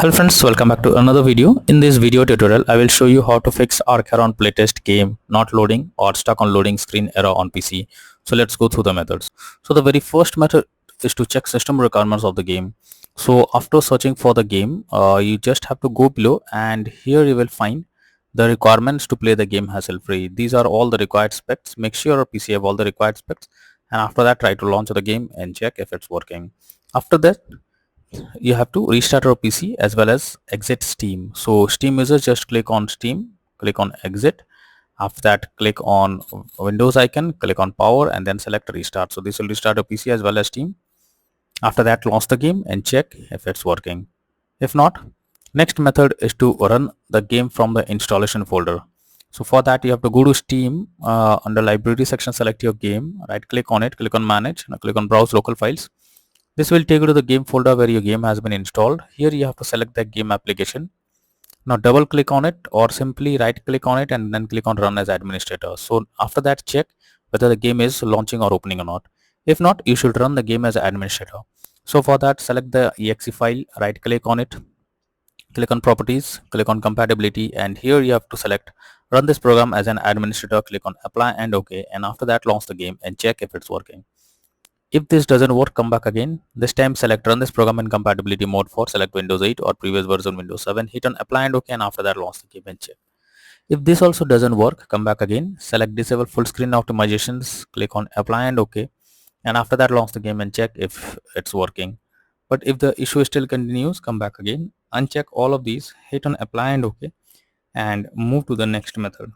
Hello friends, welcome back to another video. In this video tutorial, I will show you how to fix Arkheron Playtest game not loading or stuck on loading screen error on PC. So let's go through the methods. So the very first method is to check system requirements of the game. So after searching for the game, you just have to go below and here you will find the requirements to play the game hassle-free. These are all the required specs. Make sure your PC have all the required specs, and after that try to launch the game and check if it's working. After that, you have to restart your PC as well as exit Steam. So Steam users just click on Steam, click on exit. After that, click on Windows icon, click on power and then select restart. So this will restart your PC as well as Steam. After that, launch the game and check if it's working. If not, next method is to run the game from the installation folder. So for that, you have to go to Steam, under library section, select your game, right click on it, click on manage, and click on browse local files. This will take you to the game folder where your game has been installed. Here you have to select the game application. Now double click on it or simply right click on it and then click on run as administrator. So after that, check whether the game is launching or opening or not. If not, you should run the game as administrator. So for that, select the exe file, right click on it, click on properties, click on compatibility, and here you have to select run this program as an administrator, click on apply and OK, and after that launch the game and check if it's working. If this doesn't work, come back again. This time select run this program in compatibility mode for select Windows 8 or previous version Windows 7. Hit on apply and OK, and after that launch the game and check. If this also doesn't work, come back again. Select disable full screen optimizations. Click on apply and OK, and after that launch the game and check if it's working. But if the issue still continues, come back again. Uncheck all of these. Hit on apply and OK, and move to the next method.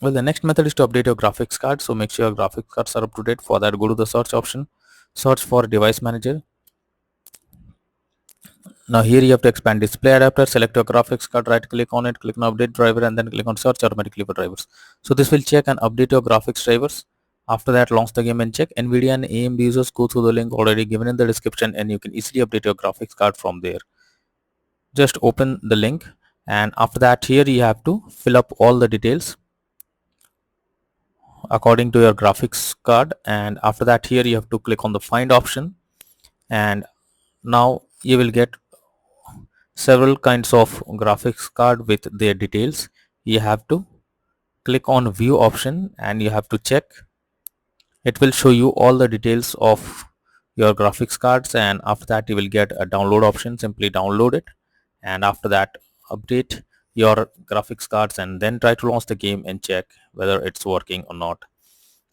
Well, the next method is to update your graphics card. So make sure your graphics cards are up to date. For that, go to the search option, search for device manager. Now here you have to expand display adapter, select your graphics card, right click on it, click on update driver, and then click on search automatically for drivers. So this will check and update your graphics drivers. After that, launch the game and check. Nvidia and AMD users, go through the link already given in the description and you can easily update your graphics card from there. Just open the link, and after that, here you have to fill up all the details according to your graphics card, and after that here you have to click on the find option, and now you will get several kinds of graphics card with their details. You have to click on view option and you have to check. It will show you all the details of your graphics cards, and after that you will get a download option. Simply download it, and after that update your graphics cards and then try to launch the game and check whether it's working or not.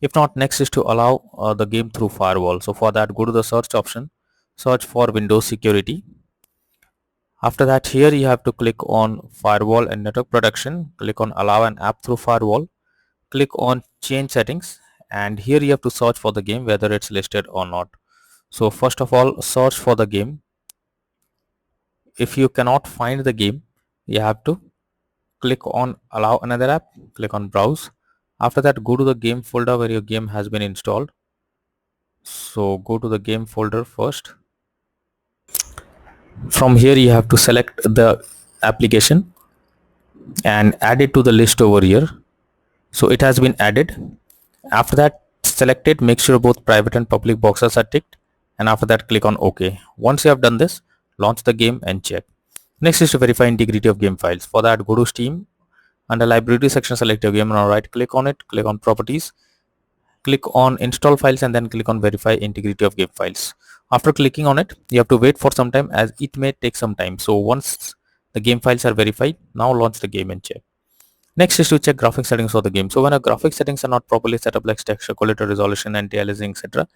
If not, next is to allow the game through firewall. So for that, go to the search option, search for Windows security. After that, here you have to click on firewall and network protection, click on allow an app through firewall, click on change settings, and here you have to search for the game whether it's listed or not. So first of all, search for the game. If you cannot find the game, you have to click on allow another app, click on browse. After that, go to the game folder where your game has been installed. So go to the game folder first. From here you have to select the application and add it to the list over here. So it has been added. After that, select it, make sure both private and public boxes are ticked, and after that click on OK. Once you have done this, launch the game and check. Next is to verify integrity of game files. For that, go to Steam, under library section, select your game, and right click on it, click on properties, click on install files, and then click on verify integrity of game files. After clicking on it, you have to wait for some time as it may take some time. So once the game files are verified, now launch the game and check. Next is to check graphics settings of the game. So when our graphics settings are not properly set up, like texture quality, resolution, anti-aliasing, etc.,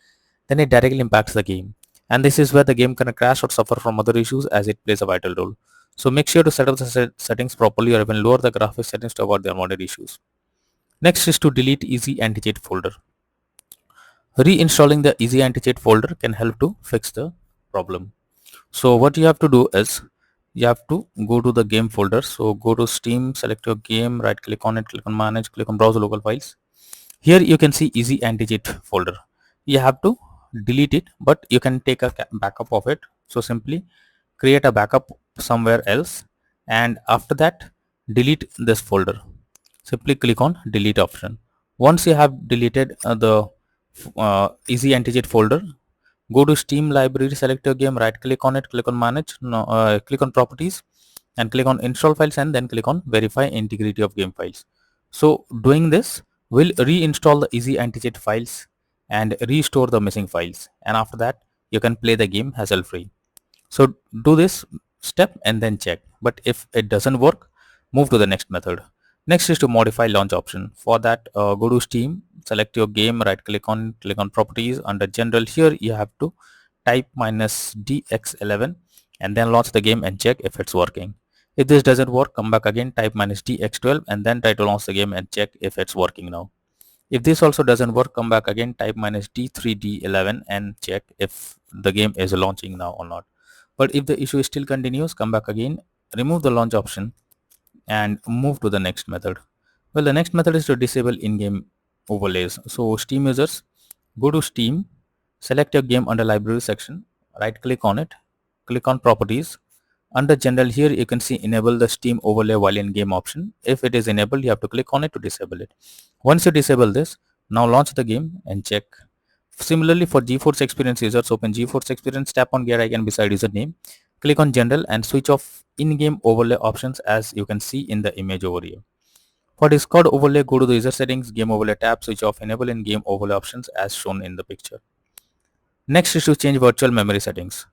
then it directly impacts the game, and this is where the game can crash or suffer from other issues as it plays a vital role. So make sure to set up the settings properly or even lower the graphics settings to avoid the unwanted issues. Next is to delete easy anti-cheat folder. Reinstalling the easy anti-cheat folder can help to fix the problem. So what you have to do is you have to go to the game folder. So go to Steam, select your game, right click on it, click on manage, click on browse local files. Here you can see easy anti-cheat folder. You have to delete it, but you can take a backup of it. So simply create a backup somewhere else, and after that delete this folder. Simply click on delete option. Once you have deleted the easy anti-cheat folder, Go to Steam library, select your game, right click on it, click on manage, no, click on properties and click on install files, and then click on verify integrity of game files. So doing this will reinstall the easy anti-cheat files and restore the missing files, and after that you can play the game hassle free. So do this step and then check, but if it doesn't work, move to the next method. Next is to modify launch option. For that, go to Steam, select your game, right click on properties. Under general, here you have to type -dx11 and then launch the game and check if it's working. If this doesn't work, come back again, type -dx12 and then try to launch the game and check if it's working now. If this also doesn't work, come back again, type -d3d11 and check if the game is launching now or not. But if the issue still continues, come back again, remove the launch option and move to the next method. Well, the next method is to disable in-game overlays. So Steam users, go to Steam, select your game under library section, right click on it, click on properties. Under general, here you can see enable the Steam overlay while in game option. If it is enabled, you have to click on it to disable it. Once you disable this, now launch the game and check. Similarly, for GeForce Experience users, open GeForce Experience, tap on gear icon beside username, click on general and switch off in-game overlay options as you can see in the image over here. For Discord overlay, go to the user settings, game overlay tab, switch off enable in-game overlay options as shown in the picture. Next is to change virtual memory settings.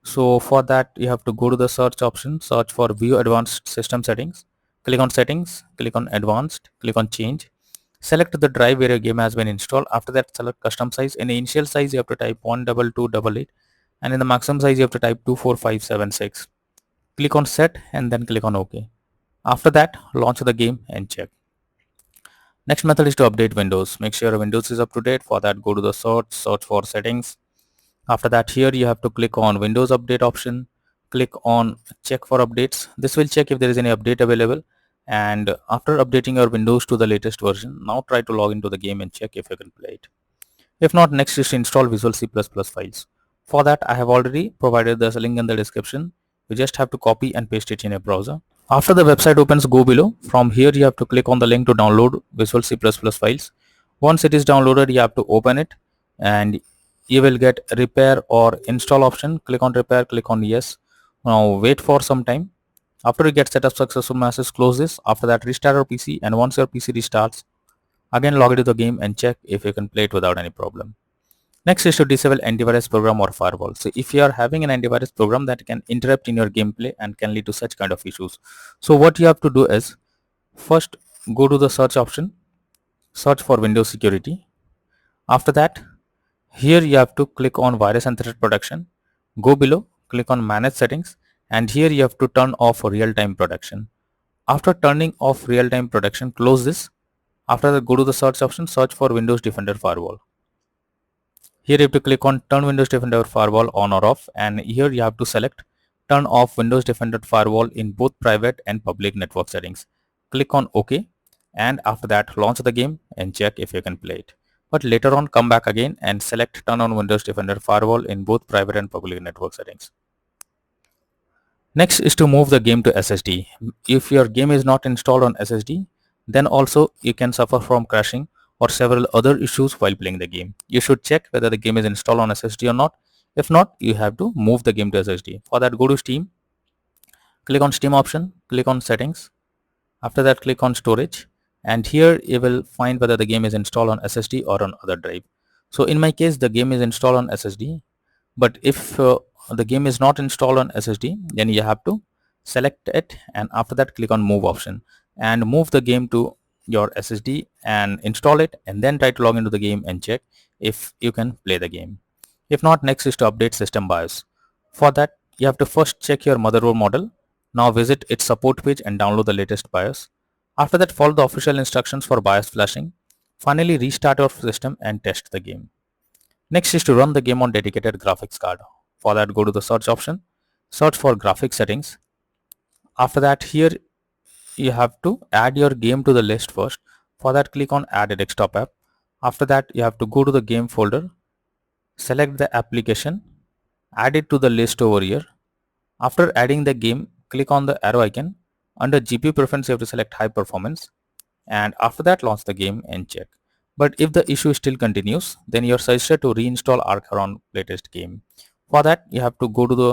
So for that, you have to go to the search option, search for view advanced system settings, click on settings, click on advanced, click on change. Select the drive where your game has been installed. After that, select custom size. In the initial size, you have to type 12288 and in the maximum size, you have to type 24576. Click on set and then click on OK. After that, launch the game and check. Next method is to update Windows. Make sure Windows is up to date. For that, go to the search for settings. After that, here you have to click on Windows Update option. Click on check for updates. This will check if there is any update available. And after updating your Windows to the latest version, now try to log into the game and check if you can play it. If not, next is to install Visual C++ files. For that, I have already provided the link in the description. You just have to copy and paste it in your browser. After the website opens, go below. From here, you have to click on the link to download Visual C++ files. Once it is downloaded, you have to open it and you will get repair or install option. Click on repair, click on yes. Now wait for some time. After you get set up successful message, close this. After that, restart your PC, and once your PC restarts, again log into the game and check if you can play it without any problem. Next is to disable antivirus program or firewall. So if you are having an antivirus program that can interrupt in your gameplay and can lead to such kind of issues. So what you have to do is, first go to the search option, search for Windows security. After that, here you have to click on virus and threat protection. Go below, click on manage settings, and here you have to turn off real-time protection. After turning off real-time protection, close this. After that, go to the search option, search for Windows Defender Firewall. Here you have to click on turn Windows Defender Firewall on or off, and here you have to select turn off Windows Defender Firewall in both private and public network settings. Click on OK, and after that launch the game and check if you can play it. But later on, come back again and select turn on Windows Defender Firewall in both private and public network settings. Next is to move the game to SSD. If your game is not installed on SSD, then also you can suffer from crashing or several other issues while playing the game. You should check whether the game is installed on SSD or not. If not, you have to move the game to SSD. For that, go to Steam, click on Steam option, click on settings. After that, click on storage, and here you will find whether the game is installed on SSD or on other drive. So in my case, the game is installed on SSD, but if the game is not installed on SSD, then you have to select it, and after that click on move option and move the game to your SSD and install it, and then try to log into the game and check if you can play the game. If not, next is to update system BIOS. For that, you have to first check your motherboard model. Now visit its support page and download the latest BIOS. After that, follow the official instructions for BIOS flashing. Finally, restart your system and test the game. Next is to run the game on dedicated graphics card. For that, go to the search option, search for graphics settings. After that, here you have to add your game to the list first. For that, click on add a desktop app. After that, you have to go to the game folder, select the application, add it to the list over here. After adding the game, click on the arrow icon. Under GPU preference, you have to select high performance, and after that launch the game and check. But if the issue still continues, then you're suggested to reinstall Arkheron Playtest game. For that, you have to go to the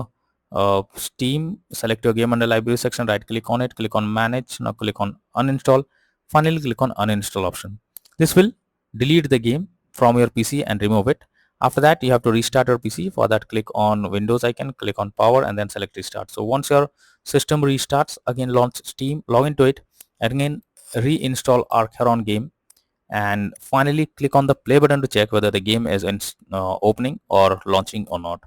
Steam, select your game under library section, right click on it, click on manage, now click on uninstall, finally click on uninstall option. This will delete the game from your PC and remove it. After that, you have to restart your PC. For that, click on Windows icon, click on power, and then select restart. So once your system restarts, again launch Steam, log into it, and again reinstall Arkheron game, and finally click on the play button to check whether the game is opening or launching or not.